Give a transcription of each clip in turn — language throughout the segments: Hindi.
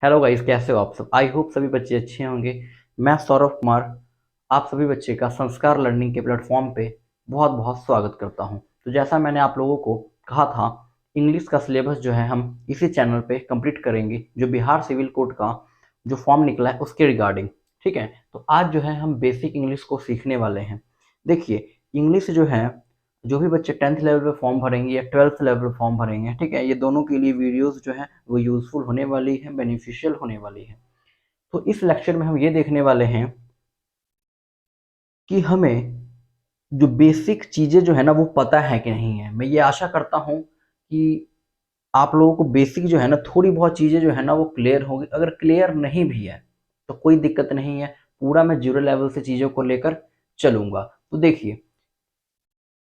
हेलो गाइस, कैसे हो आप सब। आई होप सभी बच्चे अच्छे होंगे। मैं सौरभ कुमार आप सभी बच्चे का संस्कार लर्निंग के प्लेटफॉर्म पे बहुत बहुत स्वागत करता हूं। तो जैसा मैंने आप लोगों को कहा था, इंग्लिश का सिलेबस जो है हम इसी चैनल पे कंप्लीट करेंगे, जो बिहार सिविल कोड का जो फॉर्म निकला है उसके रिगार्डिंग। ठीक है, तो आज जो है हम बेसिक इंग्लिश को सीखने वाले हैं। देखिए, इंग्लिश जो है, जो भी बच्चे 10th लेवल पे फॉर्म भरेंगे या 12th लेवल पे फॉर्म भरेंगे, ठीक है, ये दोनों के लिए वीडियोस जो है वो यूजफुल होने वाली है, बेनिफिशियल होने वाली है। तो इस लेक्चर में हम ये देखने वाले हैं कि हमें जो बेसिक चीज़ें जो है ना वो पता है कि नहीं है। मैं ये आशा करता हूँ कि आप लोगों को बेसिक जो है ना थोड़ी बहुत चीज़ें जो है ना वो क्लियर होगी। अगर क्लियर नहीं भी है तो कोई दिक्कत नहीं है, पूरा मैं जीरो लेवल से चीज़ों को लेकर चलूंगा। तो देखिए,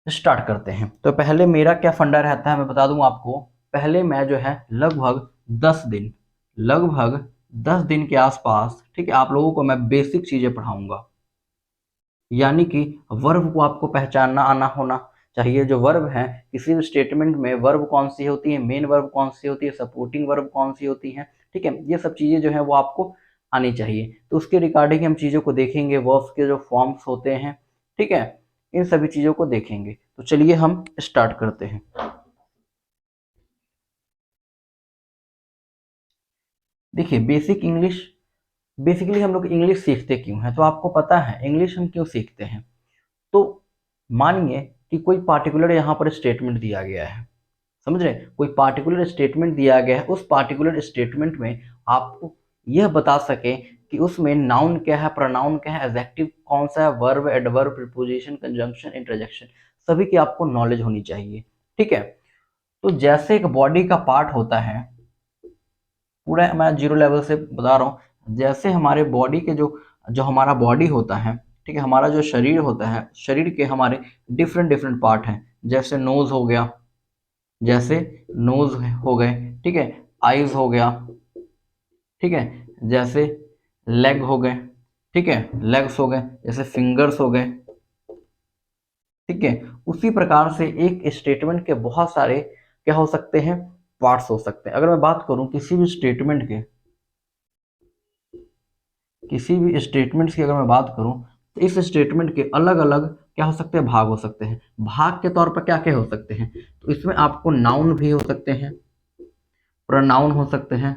स्टार्ट करते हैं। तो पहले मेरा क्या फंडा रहता है मैं बता दूं आपको। पहले मैं जो है लगभग 10 दिन के आसपास, ठीक है, आप लोगों को मैं बेसिक चीज़ें पढ़ाऊंगा। यानी कि वर्ब को आपको पहचानना आना होना चाहिए। जो वर्ब है, किसी भी स्टेटमेंट में वर्ब कौन सी होती है, मेन वर्ब कौन सी होती है, सपोर्टिंग वर्ब कौन सी होती है, ठीक है, ये सब चीज़ें जो है वो आपको आनी चाहिए। तो उसके रिगार्डिंग हम चीज़ों को देखेंगे, वर्ब्स के जो फॉर्म्स होते हैं, ठीक है, इन सभी चीज़ों को देखेंगे। तो चलिए हम स्टार्ट करते हैं। देखिए, बेसिक इंग्लिश, बेसिकली हम लोग इंग्लिश सीखते क्यों हैं, तो आपको पता है इंग्लिश हम क्यों सीखते हैं। तो मानिए कि कोई पार्टिकुलर यहाँ पर स्टेटमेंट दिया गया है, समझ रहे, कोई पार्टिकुलर स्टेटमेंट दिया गया है। उस पार्टिकुलर स्टेटमेंट में आपको यह बता सके कि उसमें नाउन क्या है, प्रोनाउन क्या है, एडजेक्टिव कौन सा है, verb, adverb, preposition, conjunction, interjection, सभी की आपको नॉलेज होनी चाहिए। ठीक है, तो जैसे एक बॉडी का पार्ट होता है, पूरा मैं जीरो लेवल से बता रहा हूँ, जैसे हमारे बॉडी के जो जो हमारा बॉडी होता है, ठीक है, हमारा जो शरीर होता है, शरीर के हमारे डिफरेंट डिफरेंट पार्ट हैं। जैसे नोज हो गया, जैसे नोज हो गए, ठीक है, आईज हो गया, ठीक है, जैसे लेग हो गए, ठीक है, लेग्स हो गए, जैसे फिंगर्स हो गए, ठीक है। उसी प्रकार से एक स्टेटमेंट के बहुत सारे क्या हो सकते हैं, पार्ट्स हो सकते हैं। अगर मैं बात करूं किसी भी स्टेटमेंट के, किसी भी स्टेटमेंट्स की अगर मैं बात करूं, तो इस स्टेटमेंट के अलग अलग क्या हो सकते हैं, भाग हो सकते हैं। भाग के तौर पर क्या क्या हो सकते हैं, तो इसमें आपको नाउन भी हो सकते हैं, प्रोनाउन हो सकते हैं,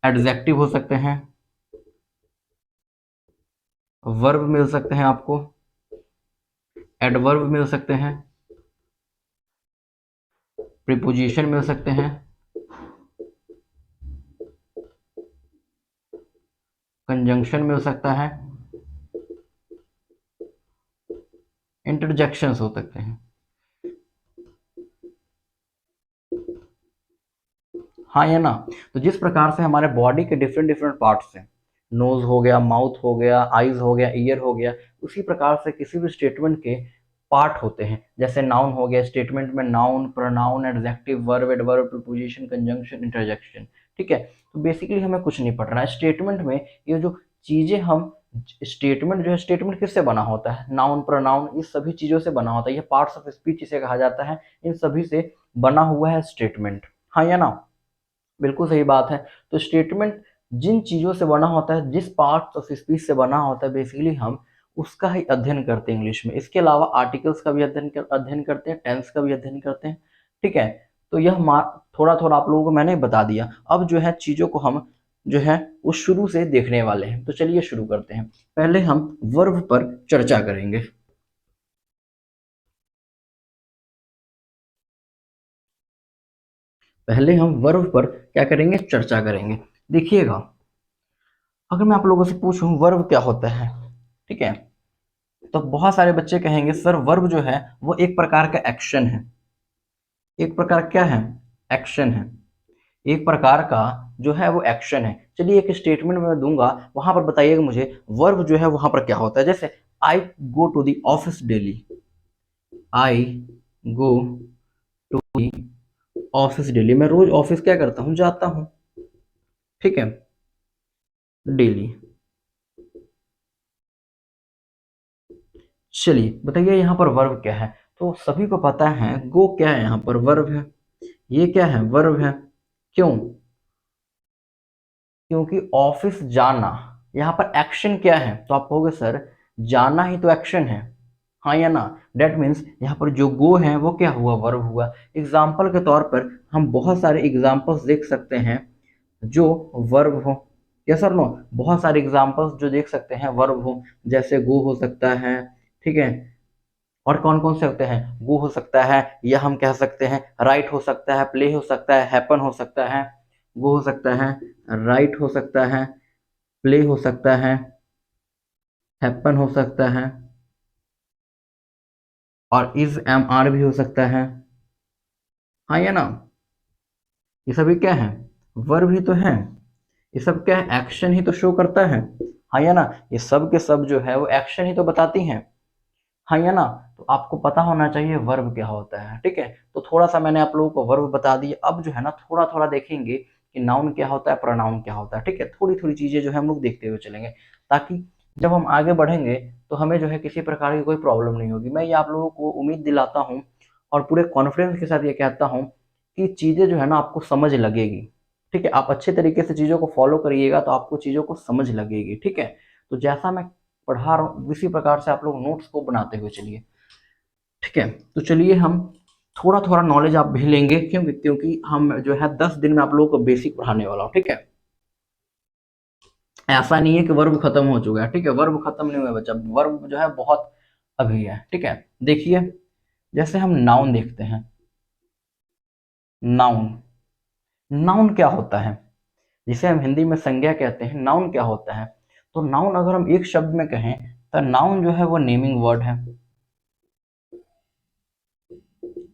एडजेक्टिव हो सकते हैं, वर्ब मिल सकते हैं आपको, एडवर्ब मिल सकते हैं, प्रीपोजिशन मिल सकते हैं, कंजंक्शन मिल सकता है, इंटरजेक्शंस हो सकते हैं। हाँ या ना। तो जिस प्रकार से हमारे बॉडी के डिफरेंट डिफरेंट पार्ट्स हैं, नोज हो गया, माउथ हो गया, आईज हो गया, ईयर हो गया, उसी प्रकार से किसी भी स्टेटमेंट के पार्ट होते हैं। जैसे नाउन हो गया, स्टेटमेंट में noun, pronoun, adjective, verb, adverb, preposition, conjunction, interjection, ठीक है। तो बेसिकली हमें कुछ नहीं पढ़ना है स्टेटमेंट में। ये जो चीजें हम, स्टेटमेंट जो है, स्टेटमेंट किससे बना होता है, नाउन, प्रोनाउन, इस सभी चीजों से बना होता है। ये पार्ट्स ऑफ स्पीच इसे कहा जाता है, इन सभी से बना हुआ है स्टेटमेंट। हाँ या ना, बिल्कुल सही बात है। तो स्टेटमेंट जिन चीज़ों से बना होता है, जिस पार्ट ऑफ स्पीच से बना होता है, बेसिकली हम उसका ही अध्ययन करते हैं इंग्लिश में। इसके अलावा आर्टिकल्स का भी अध्ययन करते हैं, टेंस का भी अध्ययन करते हैं, ठीक है। तो यह थोड़ा थोड़ा आप लोगों को मैंने बता दिया। अब जो है चीज़ों को हम जो है वो शुरू से देखने वाले हैं। तो चलिए शुरू करते हैं। पहले हम वर्ब पर चर्चा करेंगे। पहले हम वर्ब पर क्या करेंगे, चर्चा करेंगे। देखिएगा, अगर मैं आप लोगों से पूछूं वर्ब क्या होता है, ठीक है, तो बहुत सारे बच्चे कहेंगे सर वर्ब जो है वो एक प्रकार का एक्शन है। एक प्रकार क्या है, एक्शन है। एक प्रकार का जो है वो एक्शन है। चलिए एक स्टेटमेंट में दूंगा, वहां पर बताइएगा मुझे वर्ब जो है वहां पर क्या होता है। जैसे I go to the office daily, I go to the office daily, मैं रोज ऑफिस क्या करता हूँ, जाता हूँ, ठीक है, डेली। चलिए बताइए यहाँ पर वर्ब क्या है। तो सभी को पता है गो क्या है, यहाँ पर वर्ब है। ये क्या है, वर्ब है। क्यों? क्योंकि ऑफिस जाना, यहाँ पर एक्शन क्या है, तो आप कहोगे सर जाना ही तो एक्शन है, हाँ या ना। डेट मीन्स यहाँ पर जो गो है वो क्या हुआ, वर्ब हुआ। एग्जाम्पल के तौर पर हम बहुत सारे एग्जाम्पल्स देख सकते हैं जो वर्ब हो। यस और नो, बहुत सारे एग्जाम्पल्स जो देख सकते हैं वर्ब हो, जैसे गो हो सकता है, ठीक है। और कौन कौन से होते हैं, गो हो सकता है, या हम कह सकते हैं राइट हो सकता है, प्ले हो सकता है, हैपन हो सकता है। गो हो सकता है, राइट हो सकता है, प्ले हो सकता है, हैपन हो सकता है, और इज एम आर भी हो सकता है, हाँ या ना। ये सभी क्या है, वर्ब ही तो है। ये सब क्या है, एक्शन ही तो शो करता है, हाँ या ना। ये सब के सब जो है वो एक्शन ही तो बताती हैं, हाँ या ना। तो आपको पता होना चाहिए वर्ब क्या होता है, ठीक है। तो थोड़ा सा मैंने आप लोगों को वर्ब बता दिया, अब जो है ना थोड़ा थोड़ा देखेंगे कि नाउन क्या होता है, प्रोनाउन क्या होता है, ठीक है। थोड़ी थोड़ी चीजें जो है हम लोग देखते हुए चलेंगे, ताकि जब हम आगे बढ़ेंगे तो हमें जो है किसी प्रकार की कोई प्रॉब्लम नहीं होगी। मैं ये आप लोगों को उम्मीद दिलाता हूँ और पूरे कॉन्फिडेंस के साथ ये कहता हूँ कि चीजें जो है ना आपको समझ लगेगी, ठीक है। आप अच्छे तरीके से चीजों को फॉलो करिएगा तो आपको चीजों को समझ लगेगी, ठीक है। तो जैसा मैं पढ़ा रहा हूँ उसी प्रकार से आप लोग नोट्स को बनाते हुए चलिए, ठीक है। तो चलिए हम थोड़ा थोड़ा नॉलेज आप भी लेंगे, क्योंकि क्योंकि हम जो है 10 दिन में आप लोगों को बेसिक पढ़ाने वाला हूँ, ठीक है। ऐसा नहीं है कि वर्ब खत्म हो चुका है, ठीक है, वर्ब खत्म नहीं हुआ बच्चा, वर्ब जो है बहुत अभी है, ठीक है। देखिए जैसे हम नाउन देखते हैं, नाउन, नाउन क्या होता है, जिसे हम हिंदी में संज्ञा कहते हैं, नाउन क्या होता है। तो नाउन अगर हम एक शब्द में कहें तो नाउन जो है वो नेमिंग वर्ड है,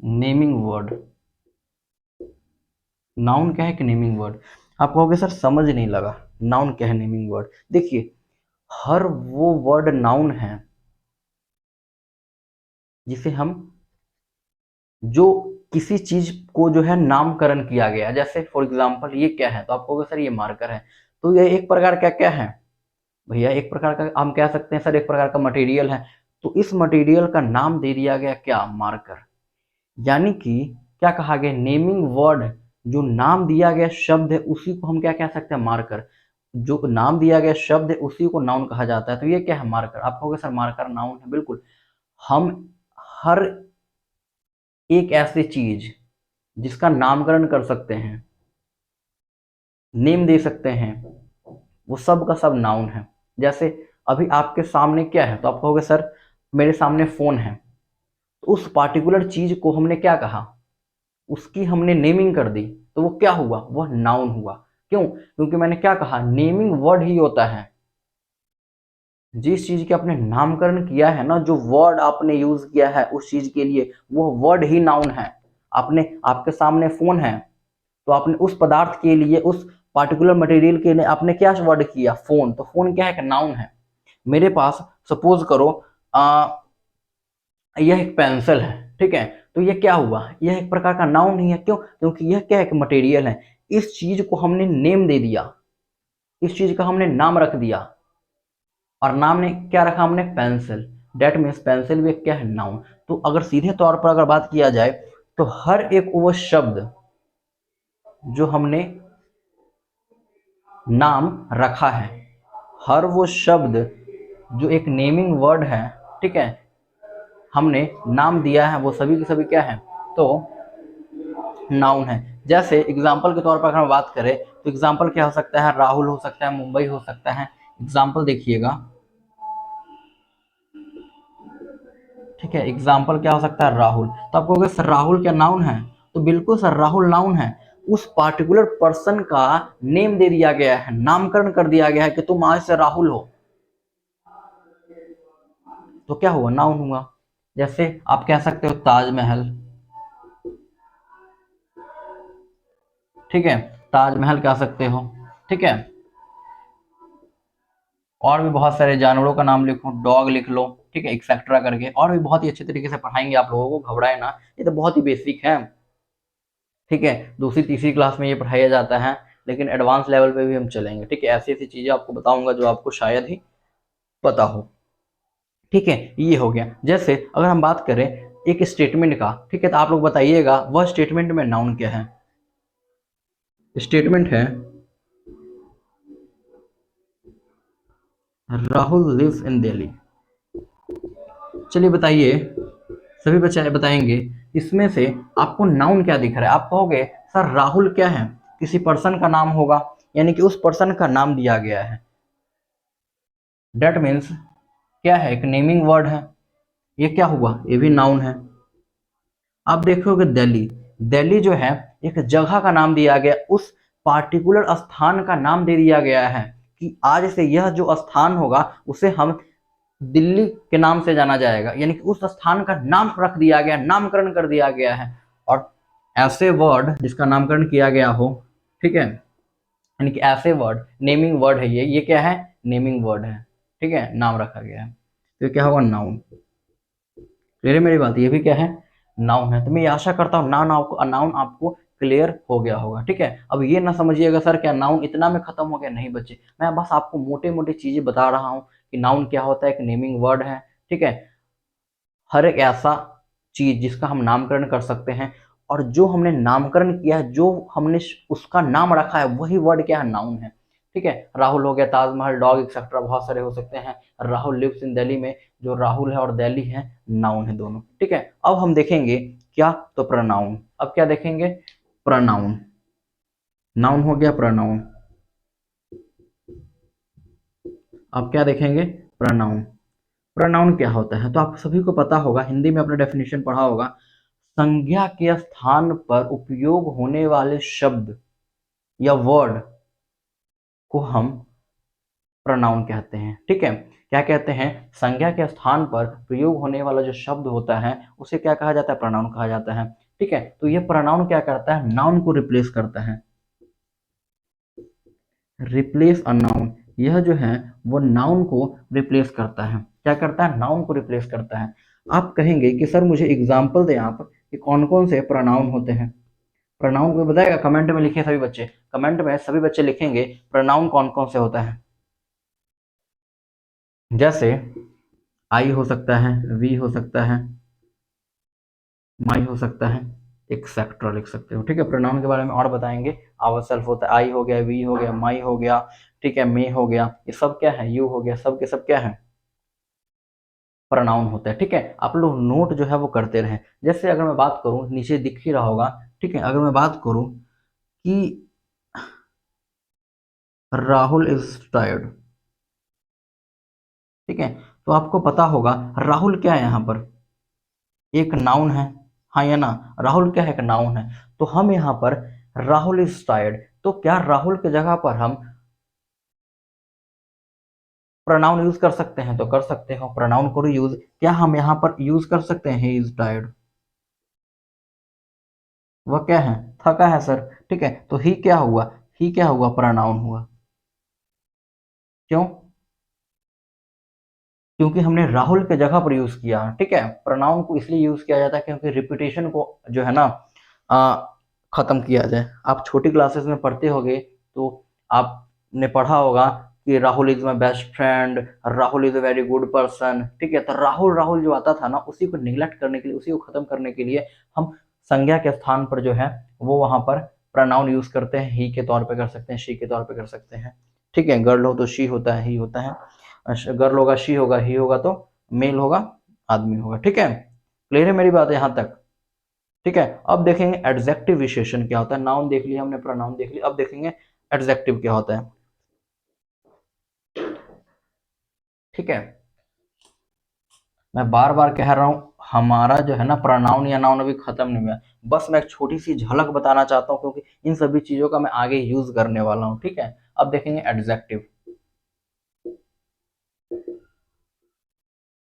नेमिंग वर्ड। नाउन क्या है कि नेमिंग वर्ड। आप कहोगे सर समझ नहीं लगा, नाउन क्या है, नेमिंग वर्ड। देखिए हर वो वर्ड नाउन है जिसे हम, जो किसी चीज को जो है नामकरण किया गया, जैसे फॉर एग्जांपल ये क्या है, तो आप कहोगे सर ये मार्कर है। तो ये एक प्रकार का क्या है भैया, एक प्रकार का हम कह सकते हैं सर एक प्रकार का मटेरियल है। तो इस मटेरियल का नाम दे दिया गया क्या, मार्कर। यानी कि क्या कहा गया, नेमिंग वर्ड, जो नाम दिया गया शब्द है उसी को हम क्या कह सकते हैं, मार्कर। जो नाम दिया गया शब्द है उसी को नाउन कहा जाता है। तो ये क्या है, मार्कर। आप कहोगे सर मार्कर नाउन है, बिल्कुल। हम हर एक ऐसी चीज जिसका नामकरण कर सकते हैं, नेम दे सकते हैं, वो सब का सब नाउन है। जैसे अभी आपके सामने क्या है, तो आप कहोगे सर मेरे सामने फोन है। तो उस पार्टिकुलर चीज को हमने क्या कहा, उसकी हमने नेमिंग कर दी, तो वो क्या हुआ, वो नाउन हुआ। क्यों? क्योंकि मैंने क्या कहा, नेमिंग वर्ड ही होता है। जिस चीज के आपने नामकरण किया है ना, जो वर्ड आपने यूज किया है उस चीज के लिए, वो वर्ड ही नाउन है। आपने, आपके सामने फोन है, तो आपने उस पदार्थ के लिए, उस पार्टिकुलर मटेरियल के लिए आपने क्या वर्ड किया, फोन। तो फोन क्या है, नाउन है। मेरे पास सपोज करो यह एक पेंसिल है, ठीक है। तो यह क्या हुआ, यह एक प्रकार का नाउन ही है। क्यों? क्योंकि यह क्या है, मटेरियल है। इस चीज को हमने नेम दे दिया, इस चीज का हमने नाम रख दिया, और नाम ने क्या रखा हमने, पेंसिल। डेट मीन्स पेंसिल भी क्या है, नाउन। तो अगर सीधे तौर पर अगर बात किया जाए तो हर एक वो शब्द जो हमने नाम रखा है, हर वो शब्द जो एक नेमिंग वर्ड है, ठीक है, हमने नाम दिया है, वो सभी के सभी क्या है, तो नाउन है। जैसे एग्जाम्पल के तौर पर अगर हम बात करें तो एग्जाम्पल क्या हो सकता है, राहुल हो सकता है, मुंबई हो सकता है। एग्जाम्पल देखिएगा, ठीक है। एग्जाम्पल क्या हो सकता है, राहुल। तो आप कहोगे सर राहुल क्या नाउन है, तो बिल्कुल सर राहुल नाउन है। उस पार्टिकुलर पर्सन का नेम दे दिया गया है, नामकरण कर दिया गया है कि तुम आज से राहुल हो, तो क्या हुआ, नाउन हुआ। जैसे आप कह सकते हो ताजमहल, ठीक है, ताजमहल कह सकते हो, ठीक है। और भी बहुत सारे जानवरों का नाम लिखो, डॉग लिख लो, ठीक है, एक्सेट्रा करके। और भी बहुत ही अच्छे तरीके से पढ़ाएंगे आप लोगों को, घबराए ना, ये तो बहुत ही बेसिक है, ठीक है। दूसरी तीसरी क्लास में ये पढ़ाया जाता है, लेकिन एडवांस लेवल पे भी हम चलेंगे, ठीक है। ऐसी ऐसी चीजें आपको बताऊंगा जो आपको शायद ही पता हो, ठीक है। ये हो गया। जैसे अगर हम बात करें एक स्टेटमेंट का, ठीक है, तो आप लोग बताइएगा वह स्टेटमेंट में नाउन क्या है। स्टेटमेंट है राहुल लिव्स इन दिल्ली। चलिए बताइए, सभी बच्चे बताएंगे इसमें से आपको नाउन क्या दिख रहा है। आप कहोगे सर राहुल क्या है, किसी पर्सन का नाम होगा, यानी कि उस पर्सन का नाम दिया गया है। डेट मीन्स क्या है, एक नेमिंग वर्ड है। ये क्या हुआ, ये भी नाउन है। आप देखोगे दिल्ली, दिल्ली जो है एक जगह का नाम दिया गया, उस पार्टिकुलर स्थान का नाम दे दिया गया है कि आज से यह जो स्थान होगा उसे हम दिल्ली के नाम से जाना जाएगा, यानी कि उस स्थान का नाम रख दिया गया, नामकरण कर दिया गया है। और ऐसे वर्ड जिसका नामकरण किया गया हो, ठीक है, यानी कि ऐसे वर्ड, नेमिंग वर्ड है ये क्या है, नेमिंग वर्ड है, ठीक है, नाम रखा गया है, तो क्या होगा, नाउन। क्लियर है मेरी बात, ये भी क्या है, नाउन है। तो मैं आशा करता हूँ नाउन आपको क्लियर हो गया होगा, ठीक है। अब ये ना समझिएगा सर क्या नाउन इतना में खत्म हो गया, नहीं बच्चे, मैं बस आपको मोटे मोटे चीजें बता रहा हूँ कि नाउन क्या होता है, एक नेमिंग वर्ड है, ठीक है। हर एक ऐसा चीज जिसका हम नामकरण कर सकते हैं, और जो हमने नामकरण किया है, जो हमने उसका नाम रखा है, वही वर्ड क्या है, नाउन है, ठीक है। राहुल हो गया, ताजमहल, डॉग एक्सेट्रा बहुत सारे हो सकते हैं। राहुल लिव्स इन दिल्ली में जो राहुल है और दिल्ली है, नाउन है दोनों, ठीक है। अब हम देखेंगे क्या, तो प्रोनाउन। अब क्या देखेंगे, प्रोनाउन। नाउन हो गया प्रोनाउन। अब क्या देखेंगे, प्रोनाउन। प्रोनाउन क्या होता है, तो आप सभी को पता होगा, हिंदी में आपने डेफिनेशन पढ़ा होगा, संज्ञा के स्थान पर उपयोग होने वाले शब्द या वर्ड को हम प्रोनाउन कहते हैं, ठीक है। क्या कहते हैं, संज्ञा के स्थान पर प्रयोग होने वाला जो शब्द होता है उसे क्या कहा जाता है, प्रोनाउन कहा जाता है, ठीक है। तो ये प्रोनाउन क्या करता है, नाउन को रिप्लेस करता है, रिप्लेस अ नाउन। यह जो है वो नाउन को रिप्लेस करता है, क्या करता है, नाउन को रिप्लेस करता है। आप कहेंगे कि सर मुझे एग्जांपल दें आप कि कौन कौन से प्रोनाउन होते हैं। प्रोनाउन को बताएगा, कमेंट में लिखिए सभी बच्चे, कमेंट में सभी बच्चे लिखेंगे प्रोनाउन कौन कौन से होता है। जैसे आई हो सकता है, वी हो सकता है, माई हो सकता है, एक्सेट्रा लिख सकते हो, ठीक है। प्रोनाउन के बारे में और बताएंगे, आवर सेल्फ होता है, आई हो गया, वी हो गया, माई हो गया, ठीक है, मे हो गया, ये सब क्या है, यू हो गया, सब के सब क्या है, प्रोनाउन होता है, ठीक है। आप लोग नोट जो है वो करते रहें। जैसे अगर मैं बात करूं, नीचे दिख ही रहा होगा, ठीक है, अगर मैं बात करूं कि राहुल इज टायर्ड, ठीक है, तो आपको पता होगा राहुल क्या है, यहाँ पर एक नाउन है, हाँ या ना, राहुल क्या है, एक नाउन है। तो हम यहाँ पर राहुल इज टायर्ड, तो क्या राहुल की जगह पर हम प्रोनाउन यूज कर सकते हैं, तो कर सकते हो, प्रोनाउन को यूज, क्या हम यहाँ पर यूज कर सकते हैं ही इज टायर्ड, वह क्या है, थका है सर, ठीक है। तो ही क्या हुआ, ही क्या हुआ, प्रोनाउन हुआ। क्यों, क्योंकि हमने राहुल के जगह पर यूज किया, ठीक है। प्रोनाउन को इसलिए यूज किया जाता है क्योंकि रिपीटेशन को जो है ना आ, खत्म किया जाए। आप छोटी क्लासेस में पढ़ते होगे तो आपने पढ़ा होगा कि Rahul is my best friend, Rahul is a very good person, ठीक है। तो राहुल राहुल जो आता था ना, उसी को निगलेक्ट करने के लिए, उसी को खत्म करने के लिए हम संज्ञा के स्थान पर जो है वो वहां पर प्रोनाउन यूज करते हैं, ही के तौर पे कर सकते हैं, शी के तौर पे कर सकते हैं, ठीक है। गर्ल हो तो शी होता है, ही होता है, गर्ल होगा शी होगा, ही होगा तो मेल होगा, आदमी होगा, ठीक है। क्लियर है मेरी बात यहां तक, ठीक है। अब देखेंगे एडजेक्टिव विशेषण क्या होता है। नाउन देख लिया हमने, प्रोनाउन देख लिया, अब देखेंगे एडजेक्टिव क्या होता है, ठीक है। मैं बार बार कह रहा हूं, हमारा जो है ना प्रोनाउन या नाउन अभी खत्म नहीं हुआ है, बस मैं एक छोटी सी झलक बताना चाहता हूं क्योंकि इन सभी चीजों का मैं आगे यूज करने वाला हूं, ठीक है। अब देखेंगे एडजेक्टिव।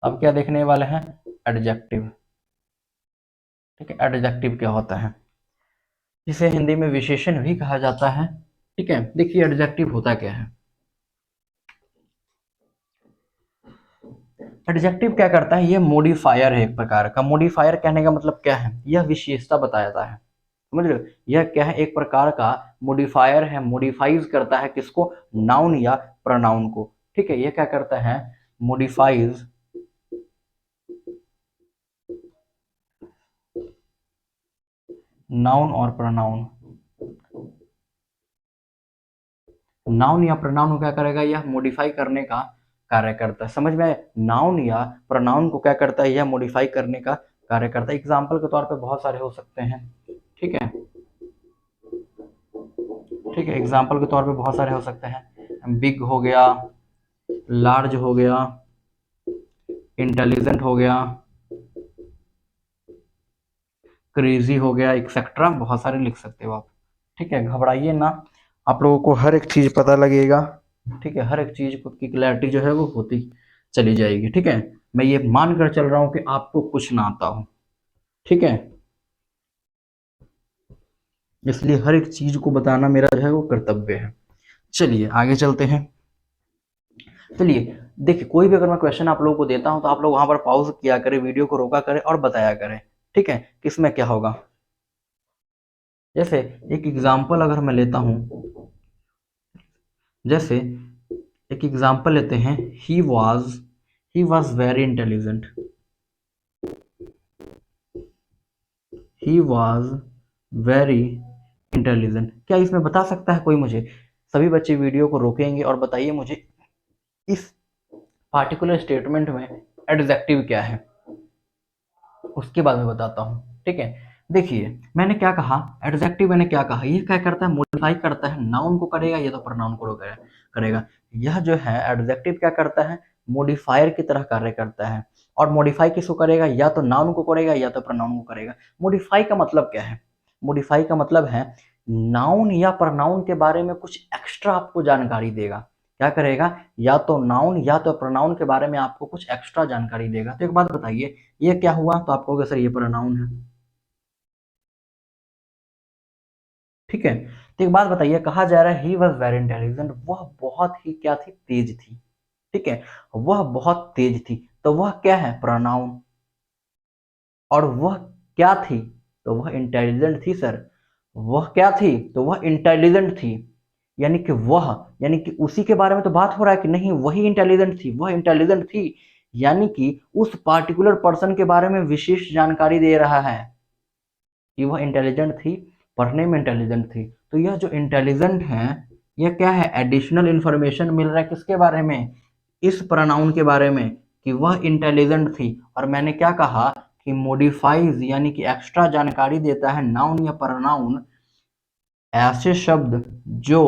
अब क्या देखने वाले हैं, एडजेक्टिव, ठीक है। एडजेक्टिव क्या होता है, जिसे हिंदी में विशेषण भी कहा जाता है, ठीक है। देखिए एडजेक्टिव होता क्या है, एडजेक्टिव क्या करता है, ये मॉडिफायर है, एक प्रकार का मॉडिफायर। कहने का मतलब क्या है, यह विशेषता बताता है, समझ रहे हो, यह क्या है, एक प्रकार का मॉडिफायर है, मॉडिफाइज करता है किसको, नाउन या प्रोनाउन को, ठीक है। यह क्या करता है, मॉडिफाइज नाउन और प्रोनाउन, नाउन या प्रोनाउन को क्या करेगा, यह मॉडिफाई करने का कार्य करता है। समझ में आया? नाउन या प्रोनाउन को क्या करता है, यह मॉडिफाई करने का कार्य करता है। एग्जाम्पल के तौर पे बहुत सारे हो सकते हैं, ठीक है, ठीक है, एग्जाम्पल के तौर पे बहुत सारे हो सकते हैं। बिग हो गया, लार्ज हो गया, इंटेलिजेंट हो गया, क्रेजी हो गया, एक्सेट्रा, बहुत सारे लिख सकते हो आप। ठीक है, घबराइए ना, आप लोगों को हर एक चीज पता लगेगा। ठीक है, हर एक चीज की क्लैरिटी जो है वो होती चली जाएगी। ठीक है, मैं ये मान कर चल रहा हूं कि आपको कुछ ना आता हो। ठीक है, इसलिए हर एक चीज को बताना मेरा जो है वो कर्तव्य है। चलिए आगे चलते हैं। चलिए देखिए, कोई भी अगर मैं क्वेश्चन आप लोगों को देता हूं तो आप लोग वहां पर पॉज किया करें, वीडियो को रोका करें और बताया करें। ठीक है, किसमें क्या होगा। जैसे एक एग्जाम्पल अगर मैं लेता हूं, जैसे एक एग्जाम्पल लेते हैं, he was very intelligent, he was very intelligent. क्या इसमें बता सकता है कोई मुझे? सभी बच्चे वीडियो को रोकेंगे और बताइए मुझे इस पार्टिकुलर स्टेटमेंट में एडजेक्टिव क्या है, उसके बाद में बताता हूँ। ठीक है, देखिए मैंने क्या कहा, एडजेक्टिव मैंने क्या कहा, ये क्या करता है, मॉडिफाई करता है, नाउन को करेगा या तो प्रोनाउन को करेगा। यह जो है एडजेक्टिव क्या करता है, मॉडिफायर की तरह कार्य करता है। और मॉडिफाई किसको करेगा, या तो नाउन को करेगा या तो प्रोनाउन को करेगा। मॉडिफाई का मतलब क्या है, मॉडिफाई का मतलब है नाउन या प्रोनाउन के बारे में कुछ एक्स्ट्रा आपको जानकारी देगा। क्या करेगा, या तो नाउन या तो प्रोनाउन के बारे में आपको कुछ एक्स्ट्रा जानकारी देगा। तो एक बात बताइए, ये क्या हुआ, तो आपको सर ये प्रोनाउन है। ठीक है, तो एक बात बताइए, कहा जा रहा है ही वॉज वेरी इंटेलिजेंट, वह बहुत ही क्या थी, तेज थी। ठीक है, वह बहुत तेज थी, तो वह क्या है, प्रोनाउन। और वह क्या थी, तो वह इंटेलिजेंट थी सर। वह क्या थी, तो वह इंटेलिजेंट थी। यानी कि वह, यानी कि उसी के बारे में तो बात हो रहा है कि नहीं, वही इंटेलिजेंट थी, वह इंटेलिजेंट थी। यानी कि उस पार्टिकुलर पर्सन के बारे में विशेष जानकारी दे रहा है कि वह इंटेलिजेंट थी, पढ़ने में इंटेलिजेंट थी। तो यह जो इंटेलिजेंट है, यह क्या है, एडिशनल इंफॉर्मेशन मिल रहा है किसके बारे में, इस प्रोनाउन के बारे में, कि वह इंटेलिजेंट थी। और मैंने क्या कहा कि मॉडिफाइज यानी कि एक्स्ट्रा जानकारी देता है नाउन या प्रोनाउन, ऐसे शब्द जो,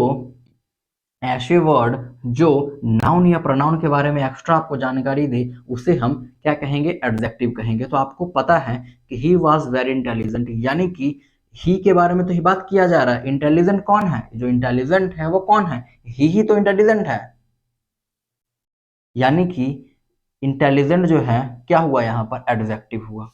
ऐसे वर्ड जो नाउन या प्रोनाउन के बारे में एक्स्ट्रा आपको जानकारी दे, उसे हम क्या कहेंगे, एडजेक्टिव कहेंगे। तो आपको पता है कि ही वॉज वेरी इंटेलिजेंट, यानी कि ही के बारे में तो ही बात किया जा रहा है। इंटेलिजेंट कौन है, जो इंटेलिजेंट है वो कौन है, ही तो इंटेलिजेंट है। यानी कि इंटेलिजेंट जो है क्या हुआ, यहां पर एडजेक्टिव हुआ।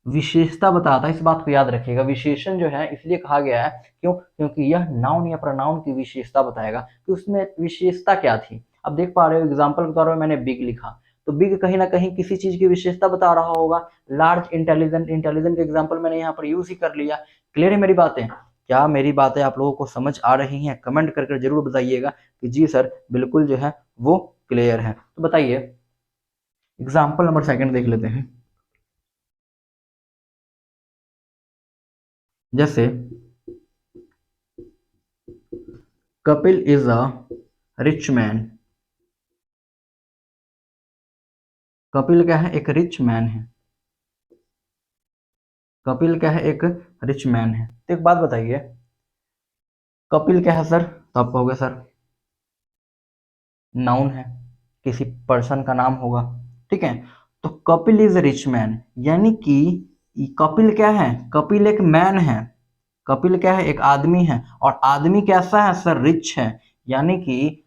विशेषता बताता है, इस बात को याद रखिएगा। विशेषण जो है इसलिए कहा गया है, क्यों, क्योंकि यह नाउन या प्रोनाउन की विशेषता बताएगा कि उसमें विशेषता क्या थी। अब देख पा रहे हो, एग्जाम्पल के तौर पर मैंने बिग लिखा, तो बिग कहीं ना कहीं किसी चीज की विशेषता बता रहा होगा। लार्ज, इंटेलिजेंट, इंटेलिजेंट का एग्जाम्पल मैंने यहाँ पर यूज ही कर लिया। क्लियर है मेरी बातें? क्या मेरी बातें आप लोगों को समझ आ रही हैं? कमेंट करके जरूर बताइएगा कि जी सर बिल्कुल जो है वो क्लियर है। तो बताइए, एग्जाम्पल नंबर सेकंड देख लेते हैं। जैसे Kapil is a rich man. Kapil क्या है, एक रिच मैन है। कपिल क्या है, एक रिच मैन है। तो एक बात बताइए, कपिल क्या है सर, तो आप कहोगे सर नाउन है, किसी पर्सन का नाम होगा। ठीक है, तो कपिल इज रिच मैन, यानी कि कपिल क्या है, कपिल एक मैन है। कपिल क्या है, एक आदमी है। और आदमी कैसा है सर, रिच है। यानी कि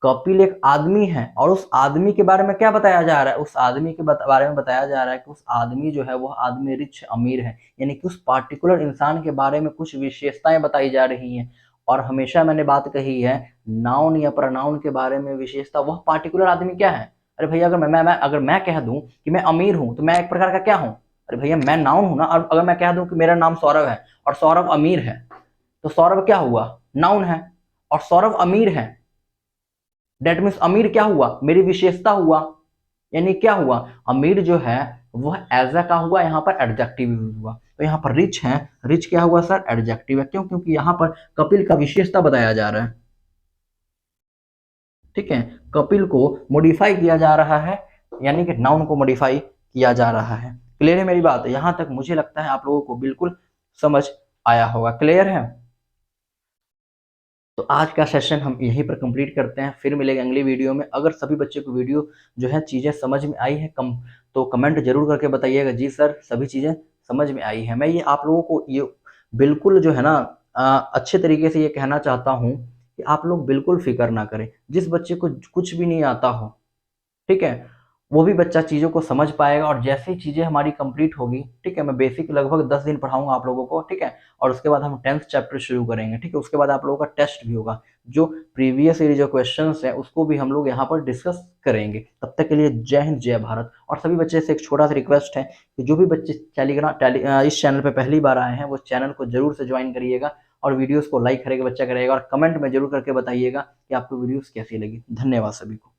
कपिल एक आदमी है, और उस आदमी के बारे में क्या बताया जा रहा है, उस आदमी के बारे में बताया जा रहा है कि उस आदमी जो है वह आदमी रिच, अमीर है। यानी कि उस पार्टिकुलर इंसान के बारे में कुछ विशेषताएं बताई जा रही हैं। और हमेशा मैंने बात कही है, नाउन या प्रोनाउन के बारे में विशेषता, वह पार्टिकुलर आदमी क्या है। अरे भैया, अगर अगर मैं कह दूं कि मैं अमीर हूं, तो मैं एक प्रकार का क्या हूं, अरे भैया मैं नाउन हूं ना। और अगर मैं कह दूं कि मेरा नाम सौरभ है और सौरभ अमीर है, तो सौरभ क्या हुआ, नाउन है। और सौरभ अमीर है, डेट मीन्स अमीर क्या हुआ, मेरी विशेषता हुआ। यानी क्या हुआ, अमीर जो है वह एज का हुआ, यहाँ पर एडजेक्टिव यूज हुआ। तो यहाँ पर रिच है, रिच क्या हुआ सर, एडजेक्टिव है। क्यों? क्योंकि यहाँ पर कपिल का विशेषता बताया जा रहा है। ठीक है, कपिल को मॉडिफाई किया जा रहा है, यानी कि नाउन को मॉडिफाई किया जा रहा है। क्लियर है मेरी बात? यहां तक मुझे लगता है आप लोगों को बिल्कुल समझ आया होगा। क्लियर है? तो आज का सेशन हम यहीं पर कंप्लीट करते हैं, फिर मिलेंगे अगली वीडियो में। अगर सभी बच्चे को वीडियो जो है चीज़ें समझ में आई है कम, तो कमेंट जरूर करके बताइएगा जी सर सभी चीज़ें समझ में आई है। मैं ये आप लोगों को ये बिल्कुल जो है ना अच्छे तरीके से ये कहना चाहता हूँ कि आप लोग बिल्कुल फिक्र ना करें। जिस बच्चे को कुछ भी नहीं आता हो, ठीक है, वो भी बच्चा चीज़ों को समझ पाएगा। और जैसे ही चीज़ें हमारी कंप्लीट होगी, ठीक है, मैं बेसिक लगभग 10 दिन पढ़ाऊंगा आप लोगों को, ठीक है, और उसके बाद हम 10th चैप्टर शुरू करेंगे, ठीक है। उसके बाद आप लोगों का टेस्ट भी होगा, जो प्रीवियस ईयर जो क्वेश्चंस है उसको भी हम लोग यहाँ पर डिस्कस करेंगे। तब तक के लिए जय हिंद जय भारत। और सभी बच्चे से एक छोटा सा रिक्वेस्ट है कि जो भी बच्चे इस चैनल पर पहली बार आए हैं वो चैनल को जरूर से ज्वाइन करिएगा, और वीडियोस को लाइक करेगा बच्चा करेगा, और कमेंट में जरूर करके बताइएगा कि आपको वीडियोस कैसी लगी। धन्यवाद सभी को।